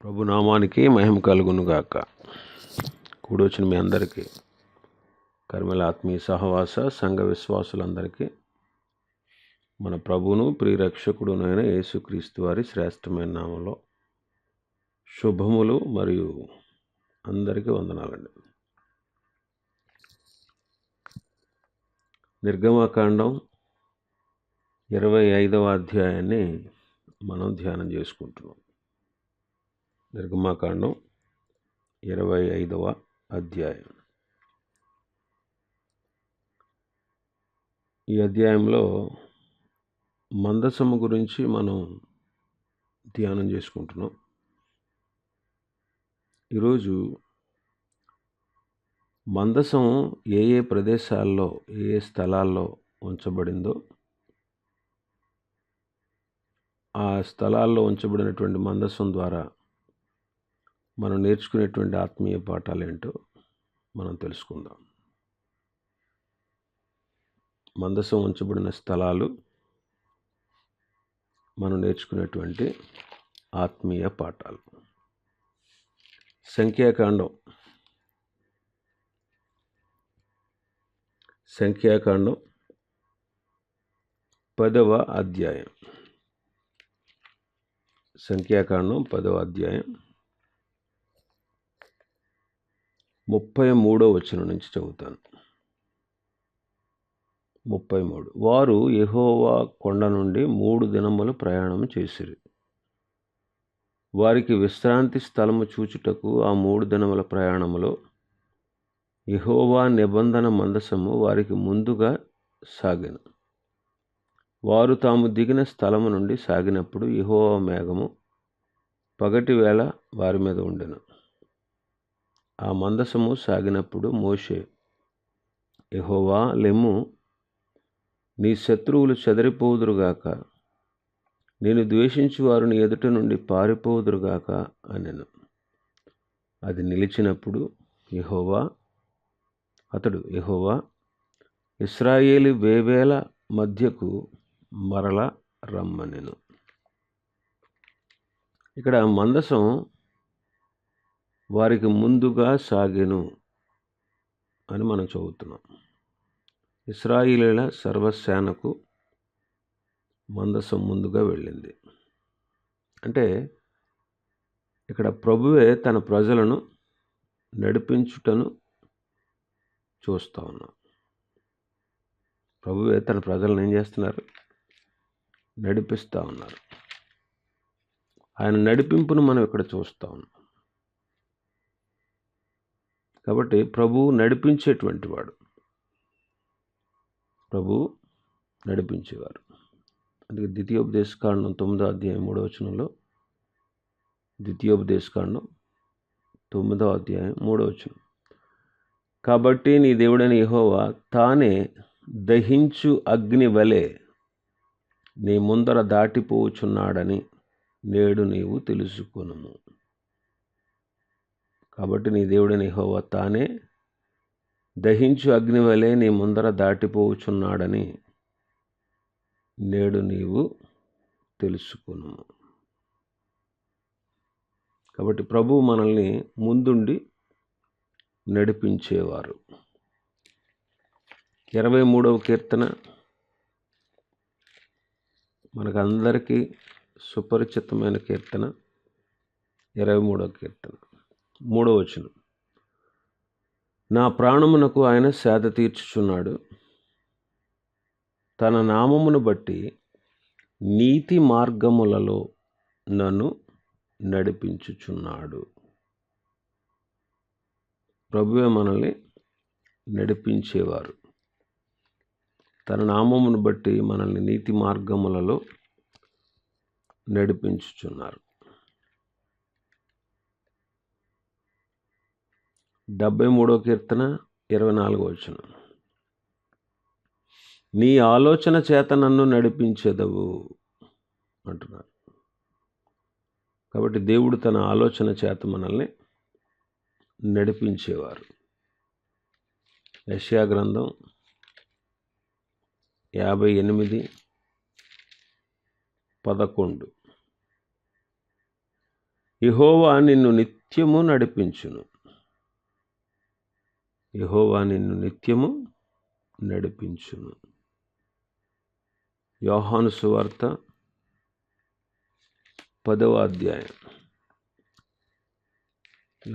ప్రభు నామానికి మహిమ కలుగును గాక. కూడొచ్చిన మీ అందరికీ, కర్మల ఆత్మీయ సహవాస సంఘ విశ్వాసులందరికీ మన ప్రభువును ప్రియరక్షకుడునైన యేసుక్రీస్తు వారి శ్రేష్టమైన నామంలో శుభములు మరియు అందరికీ వందనాలండి. నిర్గమకాండం 25వ అధ్యాయాన్ని మనం ధ్యానం చేసుకుంటున్నాం. నిర్గమకాండం 25వ అధ్యాయం. ఈ అధ్యాయంలో మందసము గురించి మనం ధ్యానం చేసుకుంటున్నాం. ఈరోజు మందసం ఏ ఏ ప్రదేశాల్లో ఏ ఏ స్థలాల్లో ఉంచబడిందో, ఆ స్థలాల్లో ఉంచబడినటువంటి మందసం ద్వారా మనం నేర్చుకునేటువంటి ఆత్మీయ పాఠాలు ఏంటో మనం తెలుసుకుందాం. మందసం ఉంచబడిన స్థలాలు మనం నేర్చుకునేటువంటి ఆత్మీయ పాఠాలు. సంఖ్యాకాండం 10వ అధ్యాయం. సంఖ్యాకాండం 10వ అధ్యాయం 33వ వచనం నుంచి చదువుతాను. 33. వారు యెహోవా కొండ నుండి 3 దినములు ప్రయాణం చేసిరి. వారికి విశ్రాంతి స్థలము చూచుటకు ఆ 3 దినముల ప్రయాణములో యెహోవా నిబంధన మందసము వారికి ముందుగా సాగెను. వారు తాము దిగిన స్థలము నుండి సాగినప్పుడు యెహోవా మేఘము పగటి వేళ వారి మీద ఉండెను. ఆ మందసము సాగినప్పుడు మోషే, యెహోవా లెమ్ము, నీ శత్రువులు చెదరిపోదురుగాక, నేను ద్వేషించి వారు నీ ఎదుట నుండి పారిపోదురుగాక అనెను. అది నిలిచినప్పుడు యెహోవా ఇశ్రాయేలు వేవేల మధ్యకు మరల రమ్మనెను. ఇక్కడ మందసం వారికి ముందుగా సాగెను అని మనం చదువుతున్నాం. ఇశ్రాయేలీయుల సర్వసేనకు మందసం ముందుగా వెళ్ళింది. అంటే ఇక్కడ ప్రభువే తన ప్రజలను నడిపించుటను చూస్తూ ఉన్నాం. ప్రభువే తన ప్రజలను ఏం చేస్తున్నారు? నడిపిస్తూ ఉన్నారు. ఆయన నడిపింపును మనం ఇక్కడ చూస్తూ ఉన్నాం. కాబట్టి ప్రభువు నడిపించేటువంటి వాడు, ప్రభువు నడిపించేవారు. అందుకే ద్వితీయోపదేశకాండం 9వ అధ్యాయం 3వ వచనంలో, ద్వితీయోపదేశకాండం 9వ అధ్యాయం 3వ వచనం, కాబట్టి నీ దేవుడైన యెహోవా తానే దహించు అగ్ని వలె నీ ముందర దాటిపోచున్నాడని నేడు నీవు తెలుసుకొనుము. కాబట్టి నీ దేవుడైన యెహోవా తానే దహించు అగ్ని వలె నీ ముందర దాటిపోచున్నాడని నేడు నీవు తెలుసుకొనుము. కాబట్టి ప్రభువు మనల్ని ముందుండి నడిపించేవారు. 23వ కీర్తన మనకందరికీ సుపరిచితమైన కీర్తన. 23వ కీర్తన 3వ వచనం, నా ప్రాణమునకు ఆయన సేద తీర్చుచున్నాడు, తన నామమును బట్టి నీతి మార్గములలో నన్ను నడిపించుచున్నాడు. ప్రభువే మనల్ని నడిపించేవారు. తన నామమును బట్టి మనల్ని నీతి మార్గములలో నడిపించుచున్నారు. 73వ కీర్తన 24వ వచనం, నీ ఆలోచన చేత నన్ను నడిపించెదవు అంటున్నారు. కాబట్టి దేవుడు తన ఆలోచన చేత మనల్ని నడిపించేవారు. యెషయా గ్రంథం 58:11, యెహోవా నిన్ను నిత్యము నడిపించును. యెహోవా నిన్ను నిత్యము నడిపించును. యోహాను సువార్త 10వ అధ్యాయం.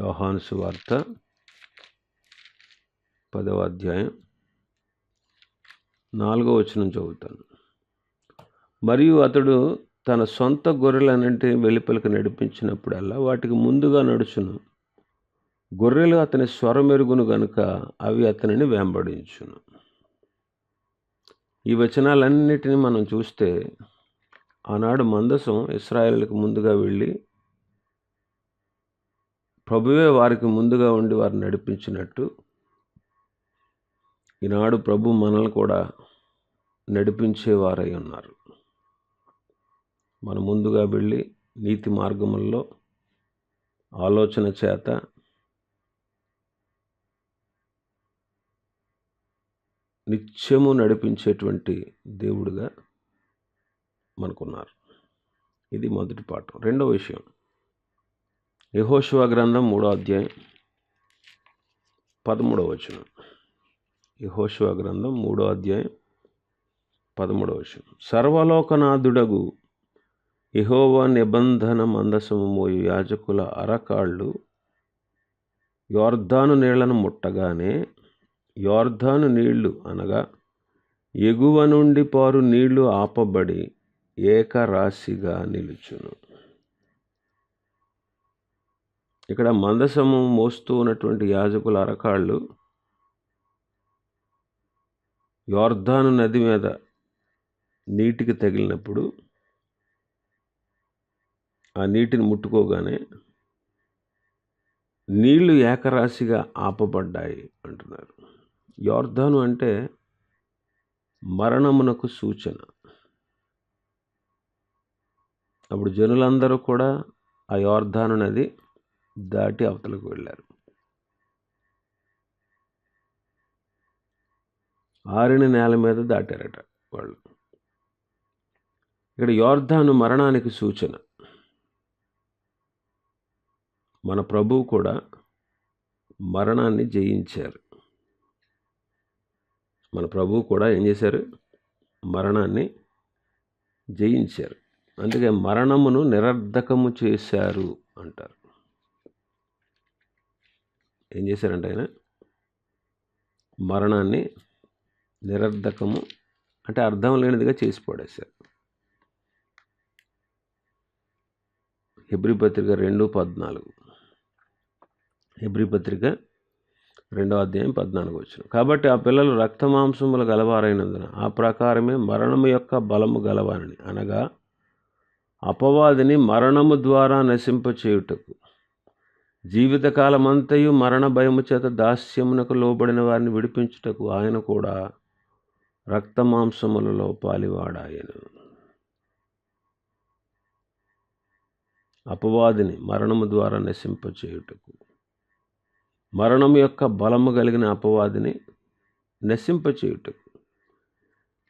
యోహాను సువార్త 10వ అధ్యాయం 4వ వచనం చదువుతాను. మరియు అతడు తన సొంత గొర్రెలన్నింటినీ వెలుపలికి నడిపించినప్పుడల్లా వాటికి ముందుగా నడుచును. గొర్రెలు అతని స్వరమెరుగును గనుక అవి అతనిని వెంబడించును. ఈ వచనాలన్నిటినీ మనం చూస్తే ఆనాడు మందసం ఇశ్రాయేలుకు ముందుగా వెళ్ళి ప్రభువే వారికి ముందుగా ఉండి వారిని నడిపించినట్టు ఈనాడు ప్రభు మనల్ని కూడా నడిపించేవారై ఉన్నారు. మనం ముందుగా వెళ్ళి నీతి మార్గముల్లో ఆలోచన చేత నిత్యము నడిపించేటువంటి దేవుడుగా మనకున్నారు. ఇది మొదటి పాఠం. రెండవ విషయం, యెహోషువ గ్రంథం 3వ అధ్యాయం 13వ వచనం. యెహోషువ గ్రంథం 3వ అధ్యాయం 13వ వచనం. సర్వలోకనాథుడగు యెహోవా నిబంధన మందసము మోయు యాజకుల అరకాళ్ళు యోర్దాను నీళ్లను ముట్టగానే యోర్దాను నీళ్లు అనగా ఎగువ నుండి పారు నీళ్లు ఆపబడి ఏకరాశిగా నిలుచును. ఇక్కడ మందసము మోస్తూ ఉన్నటువంటి యాజకుల అరకాళ్ళు యోర్దాను నది మీద నీటికి తగిలినప్పుడు ఆ నీటిని ముట్టుకోగానే నీళ్లు ఏకరాశిగా ఆపబడ్డాయి అంటున్నారు. యోర్దాను అంటే మరణమునకు సూచన. అప్పుడు జనులందరూ కూడా ఆ యోర్దాను నది దాటి అవతలకు వెళ్ళారు. ఆరిన నేల మీద దాటారట వాళ్ళు. ఇక్కడ యోర్దాను మరణానికి సూచన. మన ప్రభువు కూడా మరణాన్ని జయించారు. మన ప్రభువు కూడా ఏం చేశారు? మరణాన్ని జయించారు. అందుకే మరణమును నిరర్ధకము చేశారు అంటారు. ఏం చేశారంటే ఆయన మరణాన్ని నిరర్ధకము అంటే అర్థం లేనిదిగా చేసి పడేశారు. హెబ్రీ పత్రిక 2:14. హెబ్రీ పత్రిక 2వ అధ్యాయం 14వ వచనం. కాబట్టి ఆ పిల్లలు రక్తమాంసములు గలవారైనందున ఆ ప్రకారమే మరణము యొక్క బలము గలవారని అనగా అపవాదిని మరణము ద్వారా నశింపచేయుటకు జీవితకాలమంతయు మరణ భయము చేత దాస్యమునకు లోబడిన వారిని విడిపించుటకు ఆయన కూడా రక్తమాంసములలో పాలివాడాయను. అపవాదిని మరణము ద్వారా నశింపచేయుటకు, మరణం యొక్క బలము కలిగిన అపవాదిని నశింపచేయుటకు,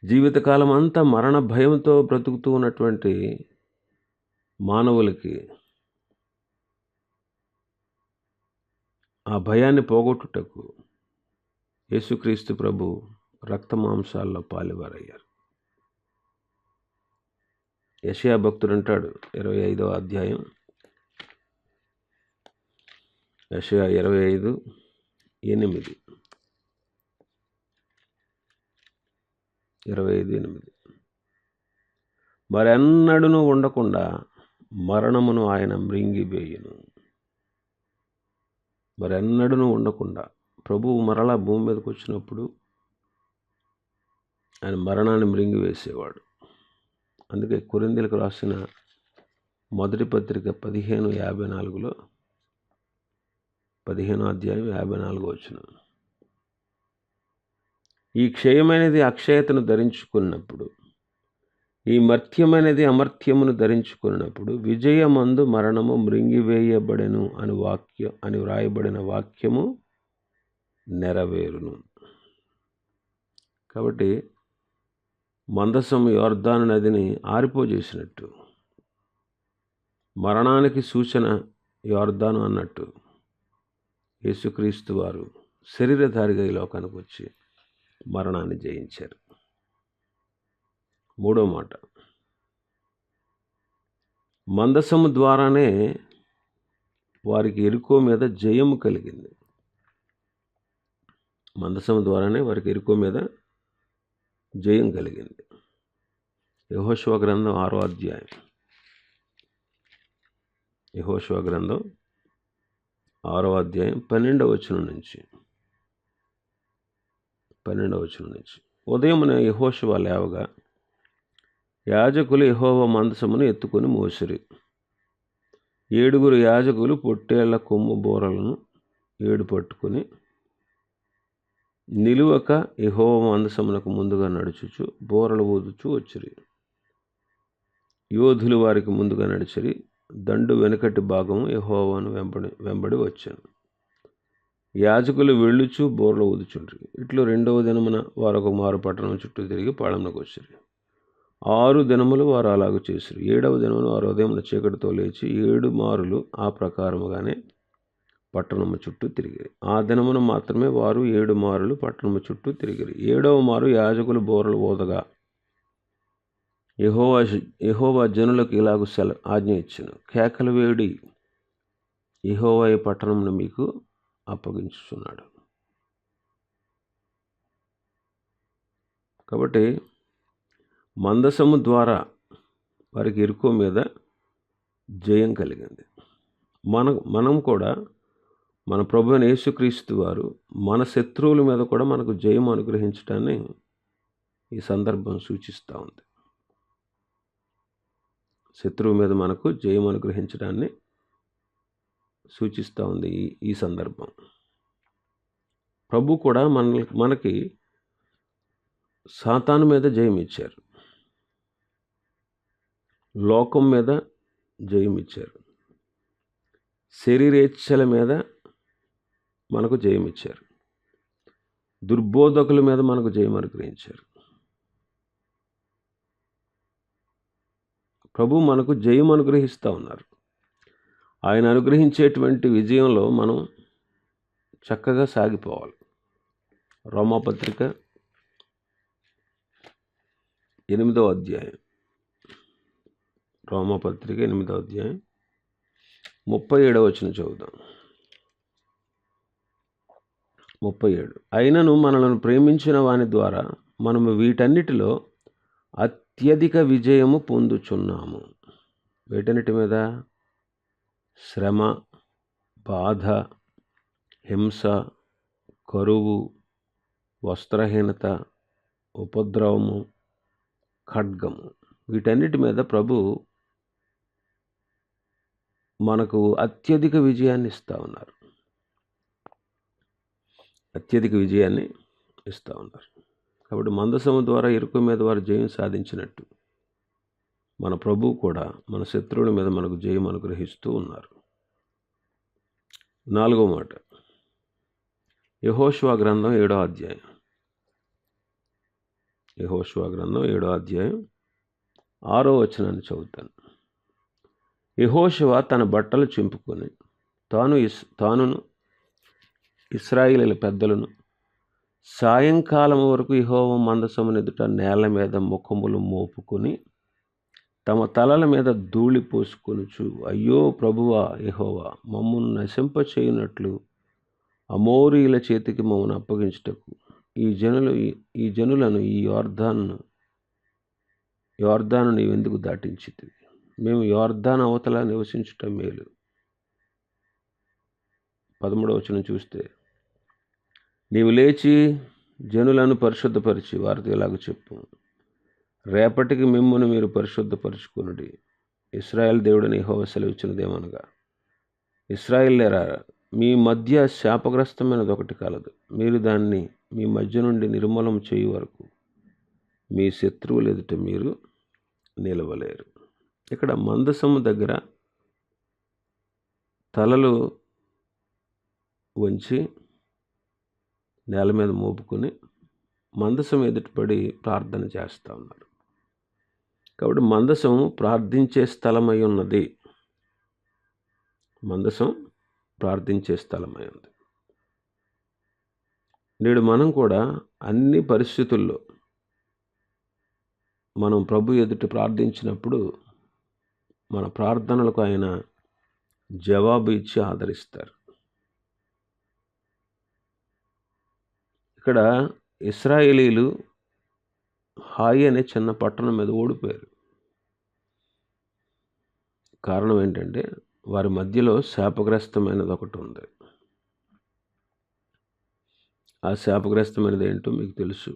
జీవితకాలం అంతా మరణ భయంతో బ్రతుకుతూ ఉన్నటువంటి మానవులకి ఆ భయాన్ని పోగొట్టుటకు యేసుక్రీస్తు ప్రభు రక్తమాంసాల్లో పాలివారయ్యారు. యెషయా భక్తుడు అంటాడు 25వ అధ్యాయం, యెషయా 25:8. 25:8. మరెన్నడూను ఉండకుండా మరణమును ఆయన మృంగివేయును. మరెన్నడూను ఉండకుండా ప్రభువు మరలా భూమి మీదకి వచ్చినప్పుడు ఆయన మరణాన్ని మృంగివేసేవాడు. అందుకే కొరింథీయులకు రాసిన మొదటి పత్రిక 15:54లో 15వ అధ్యాయం 54వ వచనం. ఈ క్షయమైనది అక్షయతను ధరించుకున్నప్పుడు, ఈ మర్త్యమైనది అమర్త్యమును ధరించుకున్నప్పుడు విజయమందు మరణము మృంగివేయబడెను అని వ్రాయబడిన వాక్యము నెరవేరును. కాబట్టి మందసం యోర్దాను నదిని ఆరిపోజేసినట్టు మరణానికి సూచన యోర్దాను అన్నట్టు యేసుక్రీస్తు వారు శరీరధారిగా ఈ లోకానికి వచ్చి మరణాన్ని జయించారు. మూడో మాట, మందసము ద్వారానే వారికి యెరికో మీద జయము కలిగింది. మందసము ద్వారానే వారికి యెరికో మీద జయం కలిగింది. యెహోషువ గ్రంథం 6వ అధ్యాయం. యెహోషువ గ్రంథం 6వ అధ్యాయం 12వ వచనం నుంచి. ఉదయమున యెహోషువ లేవగా యాజకులు యెహోవా మందసమును ఎత్తుకొని మోసిరి. 7 యాజకులు పొట్టేళ్ల కొమ్ము బోరలను 7 పట్టుకుని నిలువక యెహోవా మందసమునకు ముందుగా నడుచుచు బోరలు ఊదుచూ వచ్చిరి. యోధులు వారికి ముందుగా నడిచిరి. దండు వెనుకటి భాగము యెహోవాను వెంబడి వచ్చాను. యాజకులు వెళ్ళుచు బోర్లు ఊదుచుండ్రి. ఇట్లు 2వ దినమున వారు ఒక మారు పట్టణం చుట్టూ తిరిగి పాళెంలోకి వచ్చిరి. 6 దినములు వారు అలాగ చేసిరి. 7వ దినమున వారు ఉదయమున చీకటితో లేచి 7 మారులు ఆ ప్రకారముగానే పట్టణము చుట్టూ తిరిగిరి. ఆ దినమున మాత్రమే వారు 7 మారులు పట్టణము చుట్టూ తిరిగిరి. 7వ మారు యాజకులు బోరలు ఊదగా యెహోవా జనులకు ఇలాగూ ఆజ్ఞ ఇచ్చెను, కేకలు వేడి, యెహోవా ఈ పట్టణమును మీకు అప్పగించుచున్నాడు. కాబట్టి మందసము ద్వారా వారికి యెరికో మీద జయం కలిగింది. మనం కూడా మన ప్రభువైన యేసుక్రీస్తు వారు మన శత్రువుల మీద కూడా మనకు జయం అనుగ్రహించడాన్ని ఈ సందర్భం సూచిస్తూ ఉంది. శత్రువు మీద మనకు జయం అనుగ్రహించడాన్ని సూచిస్తూ ఉంది ఈ సందర్భం. ప్రభు కూడా మనకి సాతాను మీద జయం ఇచ్చారు, లోకం మీద జయం ఇచ్చారు, శరీరేచ్ఛల మీద మనకు జయం ఇచ్చారు, దుర్బోధకుల మీద మనకు జయం అనుగ్రహించారు. ప్రభు మనకు జయం అనుగ్రహిస్తూ ఉన్నారు. ఆయన అనుగ్రహించేటువంటి విజయంలో మనం చక్కగా సాగిపోవాలి. రోమాపత్రిక 8వ అధ్యాయం. రోమాపత్రిక 8వ అధ్యాయం 37వ వచనం చదువుదాం. 37. అయినను మనలను ప్రేమించిన వాని ద్వారా మనము వీటన్నిటిలో అత్యధిక విజయము పొందుచున్నాము. వీటన్నిటి మీద శ్రమ, బాధ, హింస, కరువు, వస్త్రహీనత, ఉపద్రవము, ఖడ్గము, వీటన్నిటి మీద ప్రభు మనకు అత్యధిక విజయాన్ని ఇస్తూ ఉన్నారు. అత్యధిక విజయాన్ని ఇస్తూ ఉన్నారు. కాబట్టి మందసము ద్వారా యెరికో మీద వారు జయం సాధించినట్టు మన ప్రభువు కూడా మన శత్రువుల మీద మనకు జయం అనుగ్రహిస్తూ ఉన్నారు. 4వ మాట, యెహోషువ గ్రంథం 7వ అధ్యాయం. యెహోషువ గ్రంథం 7వ అధ్యాయం 6వ వచనాన్ని చదువుతాను. యెహోషువ తన బట్టలు చింపుకొని తానును ఇశ్రాయేలీయుల పెద్దలను సాయంకాలం వరకు యెహోవా మందసమును ఎదుట నేల మీద ముఖములు మోపుకొని తమ తలల మీద ధూళి పోసుకొనుచు, అయ్యో ప్రభువా యెహోవా, మమ్మను నశింపచేయునట్లు అమోరీయుల చేతికి మమ్మను అప్పగించుటకు ఈ జనులను ఈ యోర్దాను నీవెందుకు దాటించితివి? మేము యోర్దాను అవతల నివసించుట మేలు. 13వ వచనం చూస్తే, నీవు లేచి జనులను పరిశుద్ధపరిచి వారితో ఇలాగ చెప్పు, రేపటికి మిమ్మును మీరు పరిశుద్ధపరచుకొనుడి. ఇశ్రాయేల్ దేవుడని యెహోవా సెలవిచ్చినదేమనగా, ఇశ్రాయేలీయులారా, మీ మధ్య శాపగ్రస్తమైనది ఒకటి కలదు. మీరు దాన్ని మీ మధ్య నుండి నిర్మూలం చేయు వరకు మీ శత్రువులు ఎదుట మీరు నిలవలేరు. ఇక్కడ మందసము దగ్గర తలలు వంచి నేల మీద మోపుకొని మందసం ఎదుటిపడి ప్రార్థన చేస్తూ ఉన్నారు. కాబట్టి మందసం ప్రార్థించే స్థలమై ఉన్నది. మందసం ప్రార్థించే స్థలమై ఉంది. నేడు మనం కూడా అన్ని పరిస్థితుల్లో మనం ప్రభు ఎదుట ప్రార్థించినప్పుడు మన ప్రార్థనలకు ఆయన జవాబు ఇచ్చి ఆదరిస్తారు. ఇక్కడ ఇశ్రాయేలీలు హాయి అనే చిన్న పట్టణం మీద ఓడిపోయారు. కారణం ఏంటంటే వారి మధ్యలో శాపగ్రస్తమైనది ఒకటి ఉంది. ఆ శాపగ్రస్తమైనది ఏంటో మీకు తెలుసు.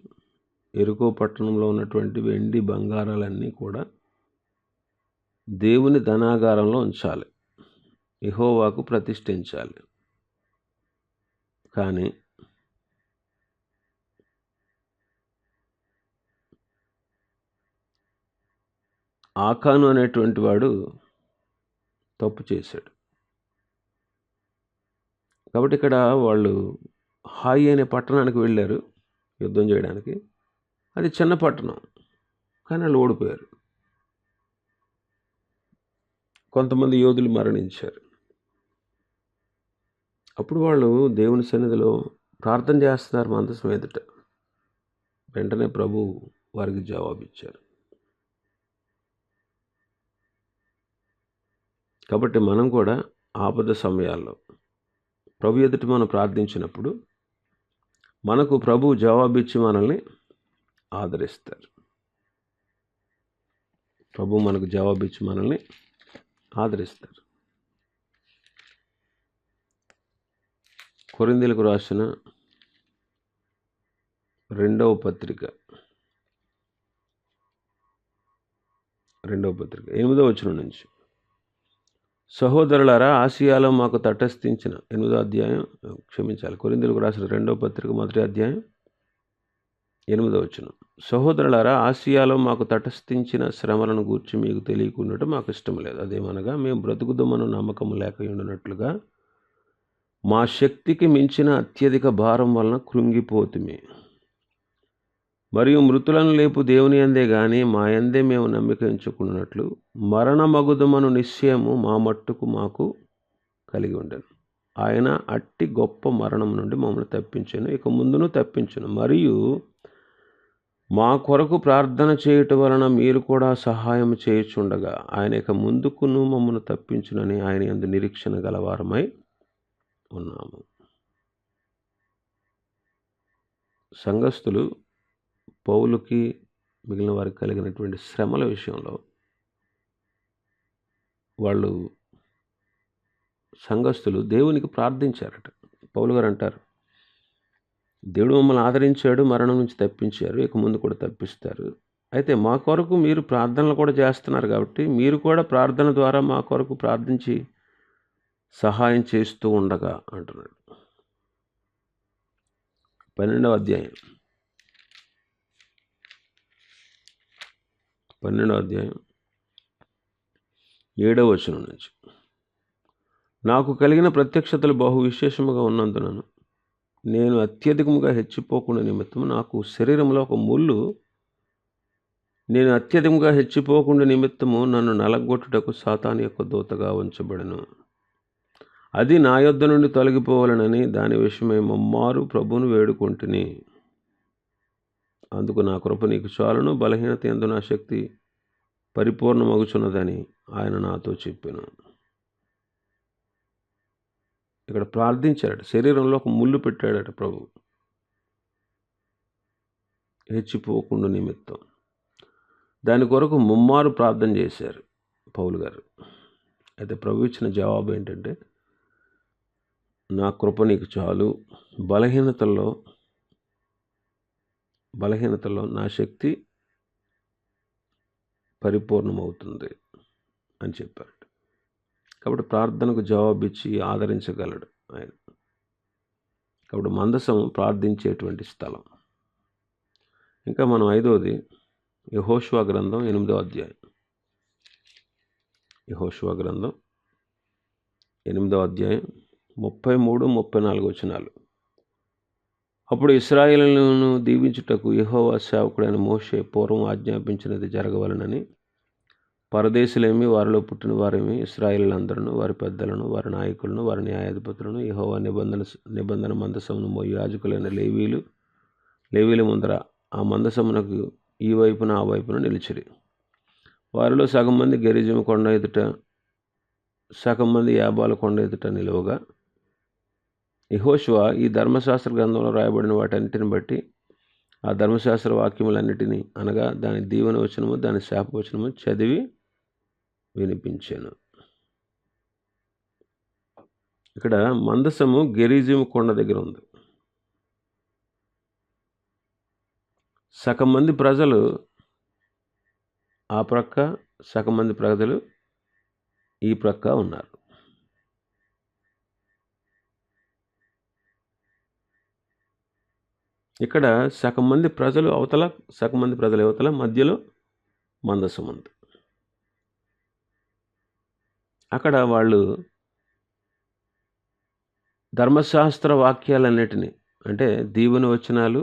ఎరుకో పట్టణంలో ఉన్నటువంటి వెండి బంగారాలన్నీ కూడా దేవుని ధనాగారంలో ఉంచాలి, యెహోవాకు ప్రతిష్ఠించాలి. కానీ ఆకాను అనేటువంటి వాడు తప్పు చేశాడు. కాబట్టి ఇక్కడ వాళ్ళు హాయి అనే పట్టణానికి వెళ్ళారు యుద్ధం చేయడానికి. అది చిన్న పట్టణం, కానీ వాళ్ళు ఓడిపోయారు. కొంతమంది యోధులు మరణించారు. అప్పుడు వాళ్ళు దేవుని సన్నిధిలో ప్రార్థన చేస్తున్నారు మందసం ఎదుట. వెంటనే ప్రభు వారికి జవాబిచ్చారు. కాబట్టి మనం కూడా ఆపద సమయాల్లో ప్రభు ఎదుట మనం ప్రార్థించినప్పుడు మనకు ప్రభు జవాబిచ్చి మనల్ని ఆదరిస్తారు. ప్రభు మనకు జవాబిచ్చి మనల్ని ఆదరిస్తారు. కొరింథీయులకు రాసిన 2వ పత్రిక 8వ వచనం నుంచి, సహోదరులారా, ఆసియాలో మాకు తటస్థించిన 8వ అధ్యాయం కొరింథీయులకు రాసిన 2వ పత్రిక 1వ అధ్యాయం 8వ వచనం, సహోదరులారా, ఆసియాలో మాకు తటస్థించిన శ్రమలను గూర్చి మీకు తెలియకున్నట్టు మాకు ఇష్టం లేదు. అదేమనగా మేము బ్రతుకుదమను నమ్మకం లేక ఉండినట్లుగా మా శక్తికి మించిన అత్యధిక భారం వలన కృంగిపోతుమే. మరియు మృతులను లేపు దేవుని యందే గాని మా యందే మేము నమ్మిక ఉంచుకున్నట్లు మరణమగుదమను నిశ్చయము మా మట్టుకు మాకు కలిగి ఉండను. ఆయన అట్టి గొప్ప మరణం నుండి మమ్మల్ని తప్పించను, ఇక ముందును తప్పించను. మరియు మా కొరకు ప్రార్థన చేయటం వలన మీరు కూడా సహాయం చేయుచుండగా ఆయన ఇక ముందుకును మమ్మల్ని తప్పించునని ఆయన యందు నిరీక్షణ గలవారమై ఉన్నాము. సంఘస్థులు పౌలుకి మిగిలిన వారికి కలిగినటువంటి శ్రమల విషయంలో వాళ్ళు సంఘస్థులు దేవునికి ప్రార్థించారట. పౌలు గారు అంటారు, దేవుడు మమ్మల్ని ఆదరించాడు, మరణం నుంచి తప్పించారు, ఇక ముందు కూడా తప్పిస్తారు. అయితే మా కొరకు మీరు ప్రార్థనలు కూడా చేస్తున్నారు కాబట్టి మీరు కూడా ప్రార్థన ద్వారా మా కొరకు ప్రార్థించి సహాయం చేస్తూ ఉండగా అంటున్నాడు. 12వ అధ్యాయం 7వ వచనం నుంచి, నాకు కలిగిన ప్రత్యక్షతలు బహు విశేషముగా ఉన్నందునను నేను అత్యధికముగా హెచ్చిపోకుండా నిమిత్తము నాకు శరీరంలో ఒక ముళ్ళు నిమిత్తము నన్ను నలగొట్టుటకు సాతాను యొక్క దూతగా ఉంచబడెను. అది నా యొద్ద నుండి తొలగిపోవాలనని దాని విషయమై ముమ్మారు ప్రభువును వేడుకొంటిని. అందుకు నా కృప నీకు చాలును, బలహీనత యందు నా శక్తి పరిపూర్ణమగుచున్నదని ఆయన నాతో చెప్పాను. ఇక్కడ ప్రార్థించాడట, శరీరంలో ఒక ముళ్ళు పెట్టాడట ప్రభు, హెచ్చిపోకుండా నిమిత్తం. దాని కొరకు ముమ్మారు ప్రార్థన చేశారు పౌలు గారు. అయితే ప్రభు ఇచ్చిన జవాబు ఏంటంటే, నా కృప నీకు చాలు, బలహీనతలో నా శక్తి పరిపూర్ణమవుతుంది అని చెప్పారు. కాబట్టి ప్రార్థనకు జవాబిచ్చి ఆదరించగలడు ఆయన. కాబట్టి మందసం ప్రార్థించేటువంటి స్థలం. ఇంకా మనం 5వది యెహోషువ గ్రంథం 8వ అధ్యాయం. యెహోషువ గ్రంథం 8వ అధ్యాయం 33-34 వచనాలు. అప్పుడు ఇశ్రాయేలును దీవించుటకు యెహోవా సేవకుడైన మోషే పూర్వం ఆజ్ఞాపించినది జరగవలనని పరదేశులేమి, వారిలో పుట్టిన వారేమి, ఇశ్రాయేలీయులందరూ, వారి పెద్దలను, వారి నాయకులను, వారి న్యాయాధిపతులను, యెహోవా నిబంధన మందసమును మోయు యాజకులైన లేవీల ముందర ఆ మందసమునకు ఈ వైపున ఆ వైపున నిలిచిరి. వారిలో సగం మంది గెరిజీము కొండ ఎదుట, సగం మంది యాబాల కొండ ఎదుట నిలువగా, యెహోషువ ఈ ధర్మశాస్త్ర గ్రంథంలో రాయబడిన వాటన్నిటిని బట్టి ఆ ధర్మశాస్త్ర వాక్యములన్నిటినీ, అనగా దాని దీవెన వచనము, దాని శాపవచనము చదివి వినిపించాను. ఇక్కడ మందసము గెరిజీము కొండ దగ్గర ఉంది. సగం మంది ప్రజలు ఆ ప్రక్క, సగం మంది ప్రజలు ఈ ప్రక్క ఉన్నారు. ఇక్కడ సగం మంది ప్రజలు అవతల, సగం మంది ప్రజలు అవతల, మధ్యలో మందసం ఉంది. అక్కడ వాళ్ళు ధర్మశాస్త్ర వాక్యాలన్నిటినీ, అంటే దీవెన వచనాలు,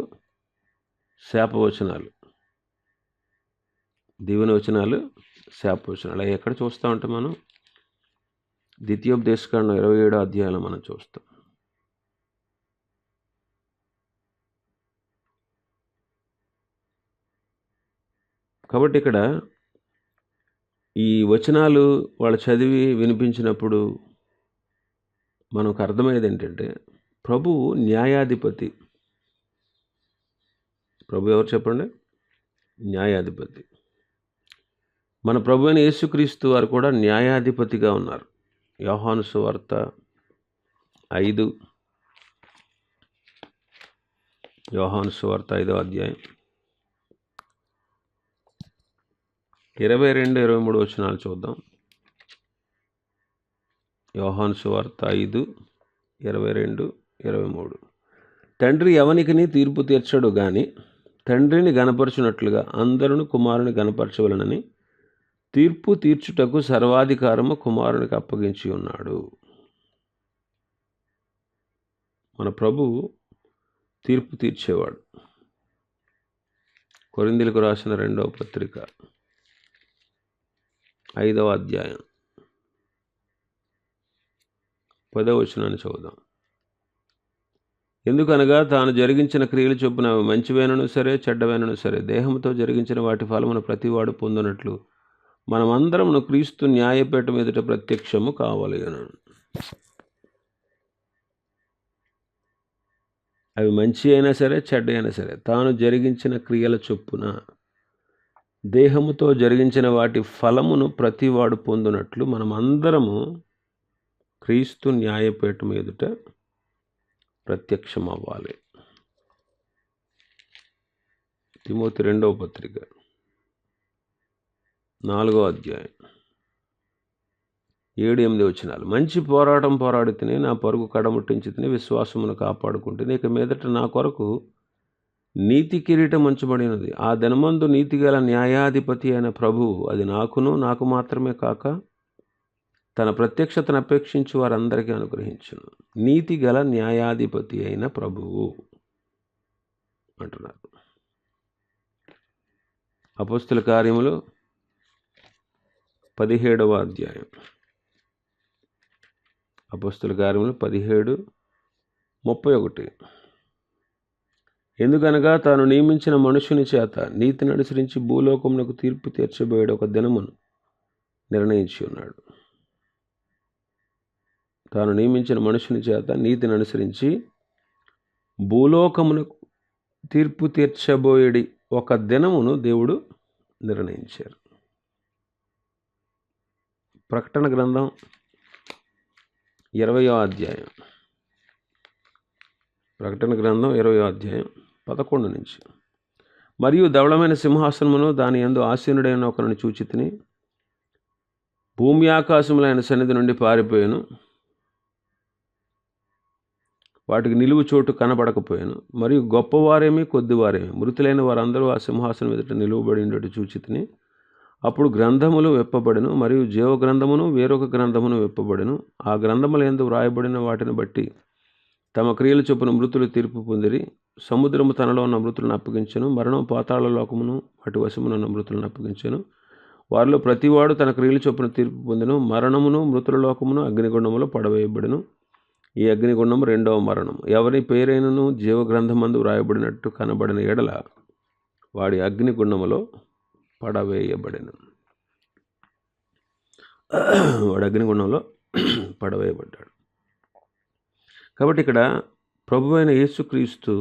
శాపవచనాలు, దీవెన వచనాలు, శాపవచనాలు అవి ఎక్కడ చూస్తూ ఉంటాం మనం? ద్వితీయోపదేశకాండం 27వ అధ్యాయంలో మనం చూస్తాం. కాబట్టి ఇక్కడ ఈ వచనాలు వాళ్ళు చదివి వినిపించినప్పుడు మనకు అర్థమయ్యేది ఏంటంటే, ప్రభువు న్యాయాధిపతి. ప్రభు ఎవరు చెప్పండి? న్యాయాధిపతి. మన ప్రభు అయిన యేసుక్రీస్తు వారు కూడా న్యాయాధిపతిగా ఉన్నారు. యోహాను సువార్త 5, యోహాను సువార్త 5వ అధ్యాయం 22, 23 వచనాలు చూద్దాం. యోహాను సువార్త 5, 22, 23. తండ్రి ఎవనికిని తీర్పు తీర్చడు గాని తండ్రిని గనపరచునట్లుగా అందరూ కుమారుని గనపరచవలనని తీర్పు తీర్చుటకు సర్వాధికారము కుమారునికి అప్పగించి ఉన్నాడు. మన ప్రభువు తీర్పు తీర్చేవాడు. కొరింథీయులకు రాసిన 2వ పత్రిక 5వ అధ్యాయం 10వ వచనాన్ని చదువుదాం. ఎందుకనగా తాను జరిగించిన క్రియలు చొప్పున అవి మంచివైనను సరే, చెడ్డవైనను సరే, దేహంతో జరిగించిన వాటి ఫలమును ప్రతివాడు పొందునట్లు మనమందరమును క్రీస్తు న్యాయపీఠం ఎదుట ప్రత్యక్షము కావలెను. అవి మంచి అయినా సరే, చెడ్డ అయినా సరే, తాను జరిగించిన క్రియల చొప్పున దేహముతో జరిగించిన వాటి ఫలమును ప్రతివాడు పొందునట్లు మనమందరము క్రీస్తు న్యాయపీఠం ఎదుట ప్రత్యక్షం అవ్వాలి. తిమోతి 2వ పత్రిక 4వ అధ్యాయం 7, 8 వచనాలు. మంచి పోరాటం పోరాడి తిని నా పరుగు కడముట్టించి తిని విశ్వాసమును కాపాడుకుంటే ఇక మీదట నా కొరకు నీతి కిరీటం ఉంచబడినది. ఆ దినమందు నీతిగల న్యాయాధిపతి అయిన ప్రభువు అది నాకు మాత్రమే కాక తన ప్రత్యక్షతను అపేక్షించి వారందరికీ అనుగ్రహించును. నీతి గల న్యాయాధిపతి అయిన ప్రభువు అంటున్నారు. అపోస్తుల కార్యములు 17వ అధ్యాయం, అపోస్తుల కార్యములు 17:31. ఎందుకనగా తాను నియమించిన మనుషుని చేత నీతిని అనుసరించి భూలోకమునకు తీర్పు తీర్చబోయేడు ఒక దినమును నిర్ణయించి ఉన్నాడు. తాను నియమించిన మనుషుని చేత నీతిని అనుసరించి భూలోకమునకు తీర్పు తీర్చబోయేడి ఒక దినమును దేవుడు నిర్ణయించారు. ప్రకటన గ్రంథం 20వ అధ్యాయం, ప్రకటన గ్రంథం 20వ అధ్యాయం 11 నుంచి. మరియు ధవళమైన సింహాసనమును దాని యందు ఆసీనుడైన ఒకరిని చూచి తిని భూమి ఆకాశములైన సన్నిధి నుండి పారిపోయాను. వాటికి నిలువు చోటు కనబడకపోయాను. మరియు గొప్పవారేమి కొద్దివారేమి మృతులైన వారందరూ ఆ సింహాసనం ఎదుట నిలువబడి ఉండేట్టు చూచి తిని అప్పుడు గ్రంథములు విప్పబడెను. మరియు జీవ గ్రంథమును వేరొక గ్రంథమును విప్పబడెను. ఆ గ్రంథముల యందు వ్రాయబడిన వాటిని బట్టి తమ క్రియల చొప్పున మృతులు తీర్పు పొందిరి. సముద్రము తనలో ఉన్న మృతులను అప్పగించెను. మరణం పాతాళ లోకమును వాటి వశమునున్న మృతులను అప్పగించెను. వారిలో ప్రతివాడు తన క్రియలు చొప్పున తీర్పు పొందెను. మరణమును మృతుల లోకమును అగ్నిగుండములో పడవేయబడెను. ఈ అగ్నిగుండము రెండవ మరణం. ఎవరి పేరైనను జీవగ్రంథమందు వ్రాయబడినట్టు కనబడిన ఎడల వాడి అగ్నిగుండములో పడవేయబడెను. వాడు అగ్నిగుండంలో పడవేయబడ్డాడు. కాబట్టి ఇక్కడ ప్రభువైన యేసుక్రీస్తు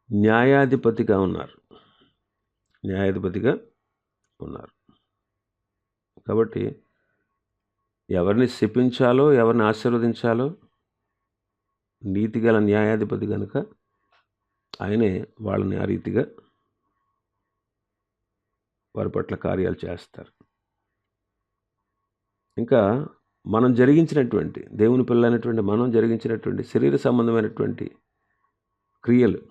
న్యాయాధిపతిగా ఉన్నారు. కాబట్టి ఎవరిని శపించాలో ఎవరిని ఆశీర్వదించాలో నీతిగల న్యాయాధిపతి కనుక ఆయనే వాళ్ళని ఆ రీతిగా వారి పట్ల కార్యాలు చేస్తారు. ఇంకా మనం జరిగించినటువంటి దేవుని పిల్లలైనటువంటి మనం జరిగించినటువంటి శరీర సంబంధమైనటువంటి క్రియలు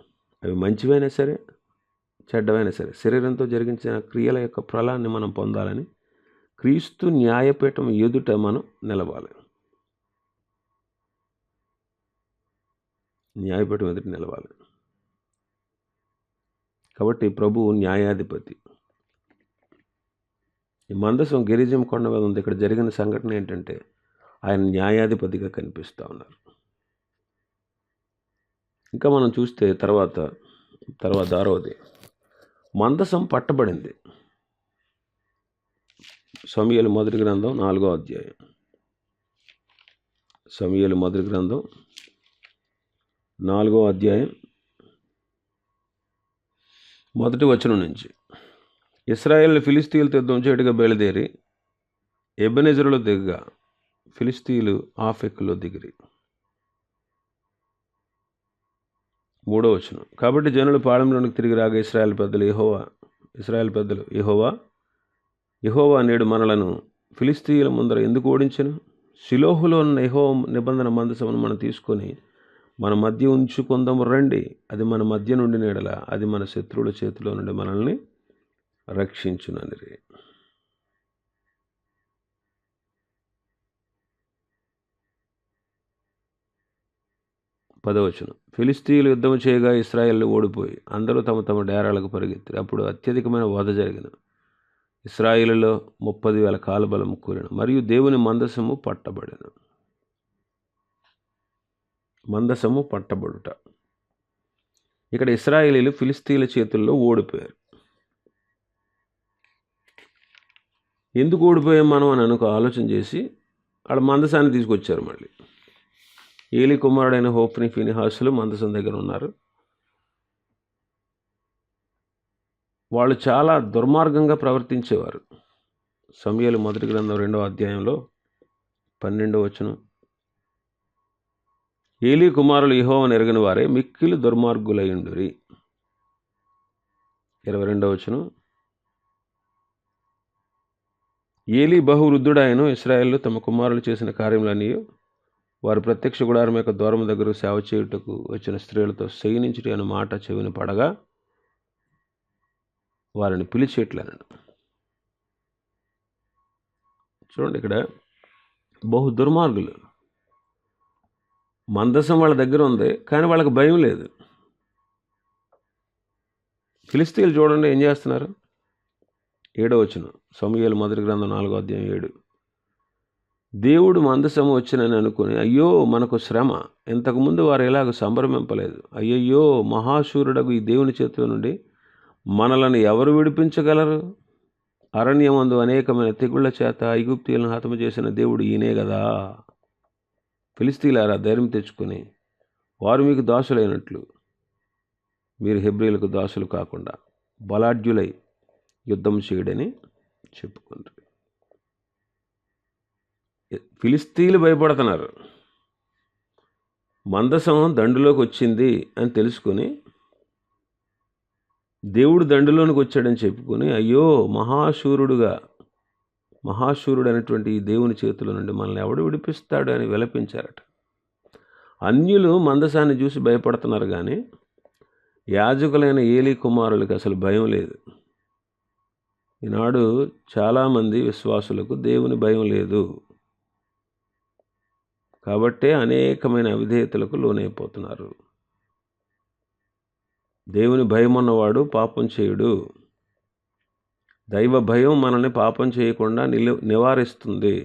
అవి మంచివైనా సరే చెడ్డవైనా సరే శరీరంతో జరిగించిన క్రియల యొక్క ఫలాన్ని మనం పొందాలని క్రీస్తు న్యాయపీఠం ఎదుట మనం నిలవాలి. న్యాయపీఠం ఎదుట నిలవాలి. కాబట్టి ప్రభువు న్యాయాధిపతి. ఈ మందసం గిరిజం కొండ మీద ఉంది. ఇక్కడ జరిగిన సంఘటన ఏంటంటే ఆయన న్యాయాధిపతిగా కనిపిస్తూ ఉన్నారు. ఇంకా మనం చూస్తే తర్వాత 6వది మందసం పట్టబడింది. సమూయేలు మొదటి గ్రంథం 4వ అధ్యాయం. సమూయేలు మొదటి గ్రంథం 4వ అధ్యాయం 1వ వచనం నుంచి. ఇశ్రాయేలు ఫిలిస్తీయులతో యుద్ధం చేయటగా బయలుదేరి ఎబెనెజరులో దిగగా ఫిలిస్తీయులు ఆఫెక్కులో దిగిరి. 3వ వచనం. కాబట్టి జనులు పాళెంలోనికి తిరిగి రాగా ఇశ్రాయేలు పెద్దలు యెహోవా నేడు మనలను ఫిలిస్తీయుల ముందర ఎందుకు ఓడించెను? షిలోహులో ఉన్న యెహోవా నిబంధన మందసమును మనం తీసుకొని మన మధ్య ఉంచుకుందాము రండి. అది మన మధ్య నుండి నీడల అది మన శత్రువుల చేతిలో నుండి మనల్ని రక్షించుననిరి. పదవచనం. ఫిలిస్తీయులు యుద్ధము చేయగా ఇశ్రాయేలు ఓడిపోయి అందరూ తమ తమ డేరాలకు పరిగెత్తారు. అప్పుడు అత్యధికమైన వధ జరిగిన. ఇశ్రాయేలులో 30,000 కాలుబలం కూలిన. మరియు దేవుని మందసము పట్టబడెను. మందసము పట్టబడుట. ఇక్కడ ఇశ్రాయేలీలు ఫిలిస్తీయుల చేతుల్లో ఓడిపోయారు. ఎందుకు ఓడిపోయాం మనం అని ఆలోచన చేసి వాళ్ళ మందసాన్ని తీసుకొచ్చారు. మళ్ళీ ఏలీ కుమారుడైన హోఫ్ని ఫీనిహాసులు మందసం దగ్గర ఉన్నారు. వాళ్ళు చాలా దుర్మార్గంగా ప్రవర్తించేవారు. సమూయేలు మొదటి గ్రంథం 2వ అధ్యాయంలో 12వ వచనం. ఏలీ కుమారులు యెహోవాను ఎరగని వారే మిక్కిలి దుర్మార్గులయుండురి. 22వ వచనం. ఏలీ బహువృద్ధుడాయను. ఇశ్రాయేలు తమ కుమారులు చేసిన కార్యములన్నీ వారు ప్రత్యక్ష గుడారం యొక్క ద్వారము దగ్గర సేవ చేయుటకు వచ్చిన స్త్రీలతో శయనించుటి అనే మాట చెవిని పడగా వారిని పిలిచేట్లనను. చూడండి, ఇక్కడ బహు దుర్మార్గులు. మందసం వాళ్ళ దగ్గర ఉంది, కానీ వాళ్ళకి భయం లేదు. ఫిలిస్తీయులు చూడండి ఏం చేస్తున్నారు. 7వ వచనం. సమూయేలు మొదటి గ్రంథం 4వ అధ్యాయం 7. దేవుడు మందసము వచ్చినని అనుకుని అయ్యో మనకు శ్రమ, ఇంతకుముందు వారు ఎలాగ సంభ్రమింపలేదు. అయ్యయ్యో మహాశూరుడగు ఈ దేవుని చేతిలో నుండి మనలను ఎవరు విడిపించగలరు? అరణ్యమందు అనేకమైన తెగుళ్ల చేత ఐగుప్తీయులను హతము చేసిన దేవుడు ఈయనే కదా. ఫిలిస్తీయులారా, ధైర్యం తెచ్చుకొని వారు మీకు దాసులైనట్లు మీరు హెబ్రీలకు దాసులు కాకుండా బలాఢ్యులై యుద్ధం చేయడని చెప్పుకుంటారు. ఫిలిస్తీయులు భయపడుతున్నారు. మందసం దండులోకి వచ్చింది అని తెలుసుకొని దేవుడు దండులోనికి వచ్చాడని చెప్పుకొని అయ్యో మహాశూరుడు అనేటువంటి ఈ దేవుని చేతుల నుండి మనల్ని ఎవడు విడిపిస్తాడు అని విలపించారట. అన్యులు మందసాన్ని చూసి భయపడుతున్నారు, కానీ యాజకులైన ఏలీ కుమారులకు అసలు భయం లేదు. ఈనాడు చాలామంది విశ్వాసులకు దేవుని భయం లేదు. కాబట్టే అనేకమైన అవిధేయతలకు లోనైపోతున్నారు. దేవుని భయం ఉన్నవాడు పాపం చేయుడు. దైవ భయం మనల్ని పాపం చేయకుండా నివారిస్తుంది.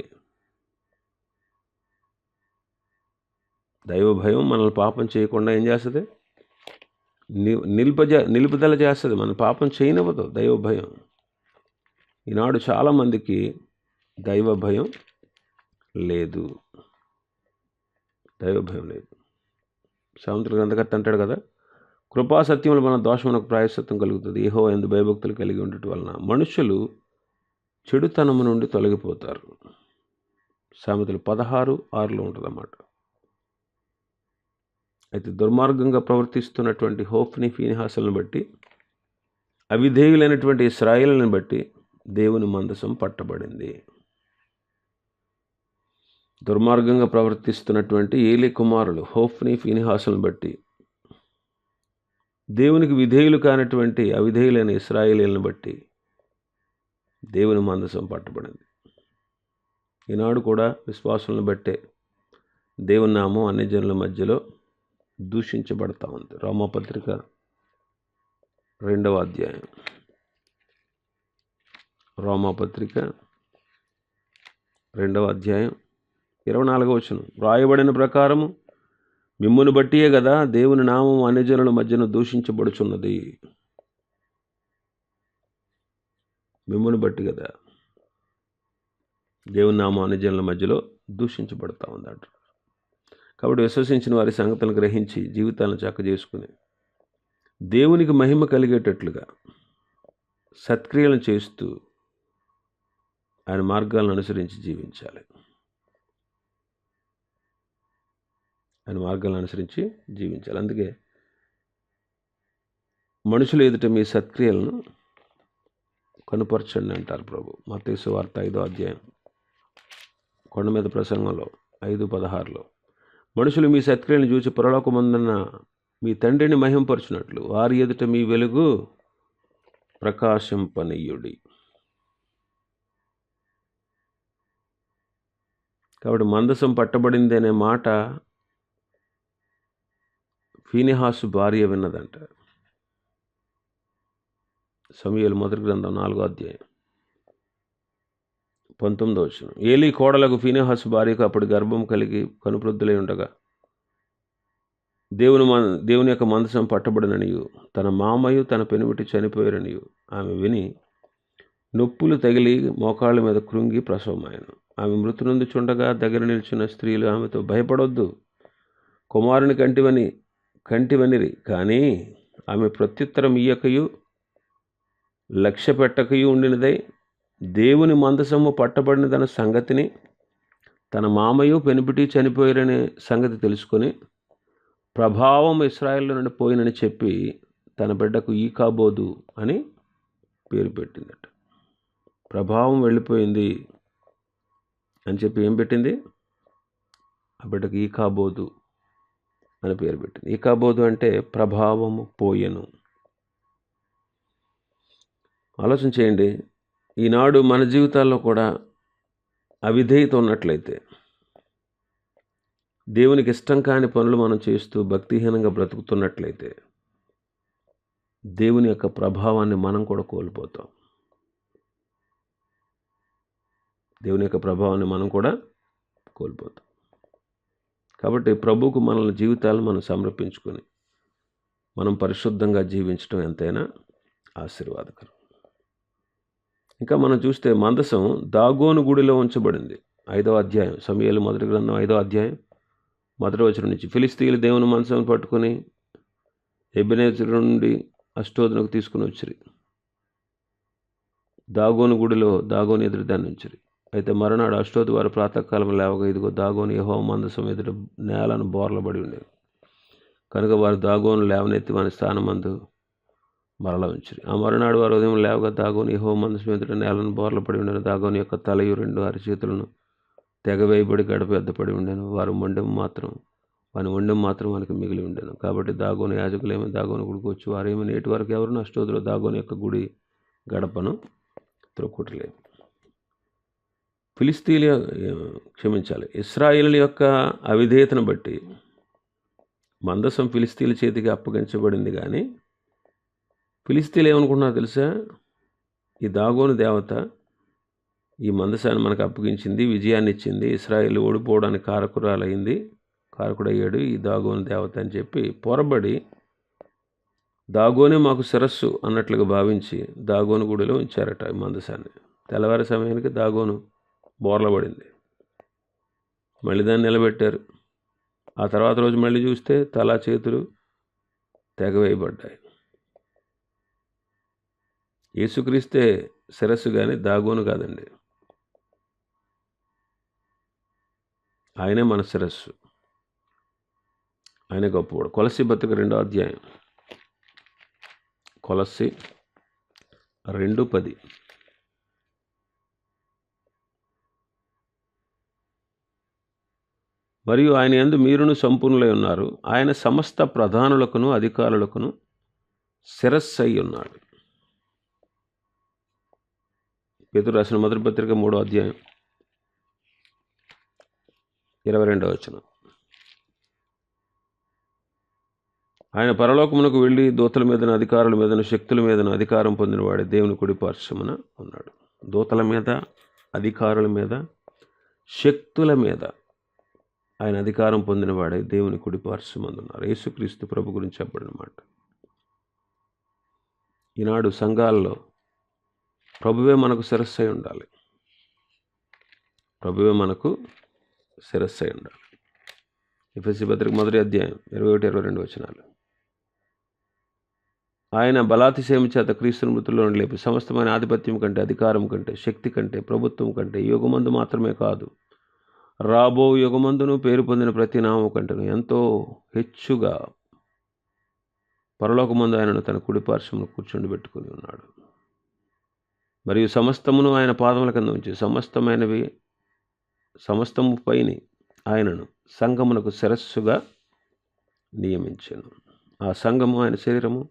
దైవ భయం మనల్ని పాపం చేయకుండా ఏం చేస్తుంది? నిలుపుదల చేస్తుంది. మన పాపం చేయనివ్వదు దైవ భయం. ఈనాడు చాలామందికి దైవ భయం లేదు. దైవ భయం లేదు. సామెతల గ్రంథకర్త అంటాడు కదా, కృపా సత్యములు మన దోషమునకు ప్రాయశ్చిత్తం కలుగుతుంది. యెహోవా యందు భయభక్తులు కలిగి ఉండటం వలన మనుషులు చెడుతనము నుండి తొలగిపోతారు. సామెతలు 16:6 ఉంటుందన్నమాట. అయితే దుర్మార్గంగా ప్రవర్తిస్తున్నటువంటి హోఫ్ని, ఫీనిహాసులను బట్టి, అవిధేయులైనటువంటి ఇశ్రాయేలును బట్టి దేవుని మందసం పట్టబడింది. దుర్మార్గంగా ప్రవర్తిస్తున్నటువంటి ఏలీ కుమారులు హోఫ్ని, ఫీనిహాసులను బట్టి దేవునికి విధేయులు కానటువంటి అవిధేయులైన ఇశ్రాయేలీలను బట్టి దేవుని మందసం పట్టబడింది. ఈనాడు కూడా విశ్వాసులను బట్టే దేవుని నామం అన్ని జనుల మధ్యలో దూషించబడతా ఉంది. రోమాపత్రిక 2వ అధ్యాయం. రోమాపత్రిక 2వ అధ్యాయం 24వ వచనం. వ్రాయబడిన ప్రకారము మిమ్మును బట్టియే కదా దేవుని నామం అన్యజనుల మధ్యన దూషించబడుచున్నది. మిమ్మును బట్టి కదా దేవుని నామం అన్యజనుల మధ్యలో దూషించబడతా ఉందట. కాబట్టి విశ్వసించిన వారి సంగతులను గ్రహించి జీవితాలను చక్కజేసుకుని దేవునికి మహిమ కలిగేటట్లుగా సత్క్రియలను చేస్తూ ఆయన మార్గాలను అనుసరించి జీవించాలి. ఆయన మార్గాలను అనుసరించి జీవించాలి. అందుకే మనుషులు ఎదుట మీ సత్క్రియలను కనుపరచండి అంటారు ప్రభు. మత్తయి సువార్త 5వ అధ్యాయం కొండ మీద ప్రసంగంలో 5:16 మనుషులు మీ సత్క్రియలను చూసి పరలోకమందున్న మీ తండ్రిని మహిమపరచునట్లు వారి ఎదుట మీ వెలుగు ప్రకాశింపనీయుడి. కాబట్టి మందసం పట్టబడింది అనే మాట ఫీనిహాసు భార్య విన్నదంట. సమూయేలు మొదటి గ్రంథం 4వ అధ్యాయం 19వ వచనం. ఏలీ కోడలకు ఫీనిహాసు భార్యకు అప్పుడు గర్భం కలిగి కనుప్రొద్దులై ఉండగా దేవుని యొక్క మందసం పట్టబడిననియు తన మామయు తన పెనిమిటి చనిపోయారనియు ఆమె విని నొప్పులు తగిలి మోకాళ్ళ మీద కృంగి ప్రసవమాయను. ఆమె మృతునందు చుండగా దగ్గర నిలిచిన స్త్రీలు ఆమెతో, భయపడొద్దు, కుమారుని కంటివనిరి. కానీ ఆమె ప్రత్యుత్తరం ఇయ్యకయు లక్ష్య పెట్టకయు ఉండినదై దేవుని మందసము పట్టబడినదన్న సంగతిని తన మామయు పెనిపిటి చనిపోయారనే సంగతి తెలుసుకొని ప్రభావం ఇశ్రాయేలు నుండి పోయినని చెప్పి తన బిడ్డకు ఈకాబోదు అని పేరు పెట్టిందట. ప్రభావం వెళ్ళిపోయింది అని చెప్పి ఏం పెట్టింది? ఆ బిడ్డకు ఈకాబోదు అని పేరు పెట్టింది. ఈకాబోదు అంటే ప్రభావము పోయెను. ఆలోచన చేయండి. ఈనాడు మన జీవితాల్లో కూడా అవిధేయత ఉన్నట్లయితే, దేవునికి ఇష్టం కాని పనులు మనం చేస్తూ భక్తిహీనంగా బ్రతుకుతున్నట్లయితే దేవుని యొక్క ప్రభావాన్ని మనం కూడా కోల్పోతాం. దేవుని యొక్క ప్రభావాన్ని మనం కూడా కోల్పోతాం. కాబట్టి ప్రభువుకు మన జీవితాలను మనం సమర్పించుకొని మనం పరిశుద్ధంగా జీవించడం ఎంతైనా ఆశీర్వాదకరం. ఇంకా మనం చూస్తే మందసం దాగోను గుడిలో ఉంచబడింది. 5వ అధ్యాయం సమూయేలు మొదటి గ్రంథం 5వ అధ్యాయం 1వ వచనం నుంచి. ఫిలిస్తీయులు దేవుని మందసం పట్టుకొని ఎబెనేజరు నుండి అష్టోదునకు తీసుకుని వచ్చిరి. దాగోను గుడిలో దాగోను ఎదురు దాన్ని ఉంచిరి. అయితే మరునాడు అష్టోదు వారు ప్రాతకాలం లేవగా ఇదిగో దాగోను యెహోవా మందసం ఎదుట నేలను బోర్లబడి ఉండేది. కనుక వారు దాగోను లేవనెత్తి వాని స్థానమందు మరల ఉంచిరి. ఆ మరునాడు వారు ఉదయం లేవగా దాగోను యెహోవా మందసం ఎదుట నేలను బోర్లపడి ఉండేను. దాగోను యొక్క తలయు 2 అరిచేతులను తెగవేయబడి గడప ఎద్దపడి ఉండేను. వాని మొండెం మాత్రం మనకు మిగిలి ఉండేను. కాబట్టి దాగోను యాజకులేమో దాగోను గుడికి వచ్చి వారేమో నేటి వరకు ఎవరు అష్టోదులో దాగోను యొక్క గుడి గడపను త్రొక్కుటలేదు. ఇశ్రాయేలు యొక్క అవిధేయతను బట్టి మందసం ఫిలిస్తీన్ల చేతికి అప్పగించబడింది. కానీ ఫిలిస్తీన్లు ఏమనుకుంటున్నారు తెలుసా? ఈ దాగోను దేవత ఈ మందసాన్ని మనకు అప్పగించింది, విజయాన్ని ఇచ్చింది, ఇశ్రాయేలు ఓడిపోవడానికి కారకుడయ్యాడు ఈ దాగోను దేవత అని చెప్పి పొరబడి దాగోనే మాకు శిరస్సు అన్నట్లుగా భావించి దాగోను గుడిలో ఉంచారట ఈ మందసాన్ని. తెల్లవారి సమయానికి దాగోను బోర్లబడింది. మళ్ళీ దాన్ని నిలబెట్టారు. ఆ తర్వాత రోజు మళ్ళీ చూస్తే తల చేతులు తెగవేయబడ్డాయి. యేసుక్రీస్తే శిరస్సు కానీ దాగోను కాదండి. ఆయనే మన శిరస్సు, ఆయనే గొప్పవాడు. కొలస్సీ పత్రిక 2వ అధ్యాయం, కొలస్సీ 2:10. మరియు ఆయన యందు మీరును సంపూర్ణులై ఉన్నారు. ఆయన సమస్త ప్రధానులకును అధికారులకును శిరస్సు అయి ఉన్నాడు. పేతురు రాసిన మొదటి పత్రిక 3వ అధ్యాయం 22వ వచనం. ఆయన పరలోకమునకు వెళ్ళి దూతల మీదను అధికారుల మీదను శక్తుల మీదను అధికారం పొందినవాడే దేవుని కుడి పార్శ్వమున ఉన్నాడు. దూతల మీద, అధికారుల మీద, శక్తుల మీద ఆయన అధికారం పొందినవాడే దేవుని కుడి పార్శ్వమందు ఉన్నారు. యేసుక్రీస్తు ప్రభు గురించి చెప్పబడిన మాట. ఈనాడు సంఘాల్లో ప్రభువే మనకు శిరస్సు అయి ఉండాలి. ప్రభువే మనకు శిరస్సు అయి ఉండాలి. ఎఫెసీ పత్రిక 1వ అధ్యాయం 21-22 వచనాలు. ఆయన బలాతిశయం చేత క్రీస్తుని మృతుల్లో నుండి లేపి సమస్తమైన ఆధిపత్యం కంటే, అధికారం కంటే, శక్తి కంటే, ప్రభుత్వం కంటే, యుగమందు మాత్రమే కాదు రాబో యుగమందును పేరు పొందిన ప్రతి నామం కంటేను ఎంతో హెచ్చుగా పరలోకమందు ఆయనను తన కుడి పార్శ్వమును కూర్చొని పెట్టుకుని ఉన్నాడు. మరియు సమస్తమును ఆయన పాదముల కింద ఉంచి సమస్తము పైని ఆయనను సంఘమునకు శిరస్సుగా నియమించెను. ఆ సంఘము, ఆయన శరీరము,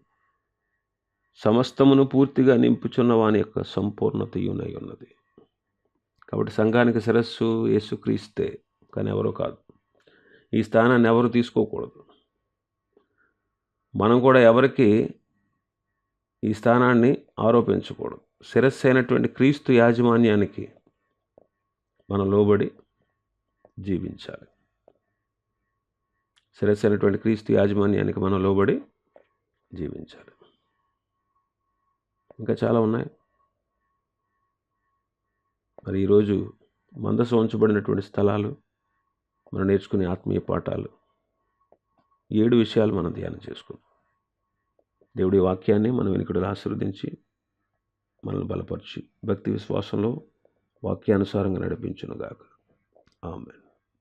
సమస్తమును పూర్తిగా నింపుచున్న వాని యొక్క సంపూర్ణతయునై ఉన్నది. కాబట్టి సంఘానికి శిరస్సు యేసుక్రీస్తే, కానీ ఎవరో కాదు. ఈ స్థానాన్ని ఎవరు తీసుకోకూడదు. మనం కూడా ఎవరికి ఈ స్థానాన్ని ఆరోపించకూడదు. శిరస్సు అయినటువంటి క్రీస్తు యాజమాన్యానికి మనం లోబడి జీవించాలి. శిరస్సు అయినటువంటి క్రీస్తు యాజమాన్యానికి మనం లోబడి జీవించాలి. ఇంకా చాలా ఉన్నాయి. మరి ఈరోజు మందసం ఉంచబడినటువంటి స్థలాలు, మనం నేర్చుకునే ఆత్మీయ పాఠాలు, 7 విషయాలు మనం ధ్యానం చేసుకుందాం. దేవుడి వాక్యాన్ని మనం వెనుకడు ఆశీర్వదించి మనల్ని బలపరిచి భక్తి విశ్వాసంలో వాక్యానుసారంగా నడిపించునుగాక. ఆమేన్.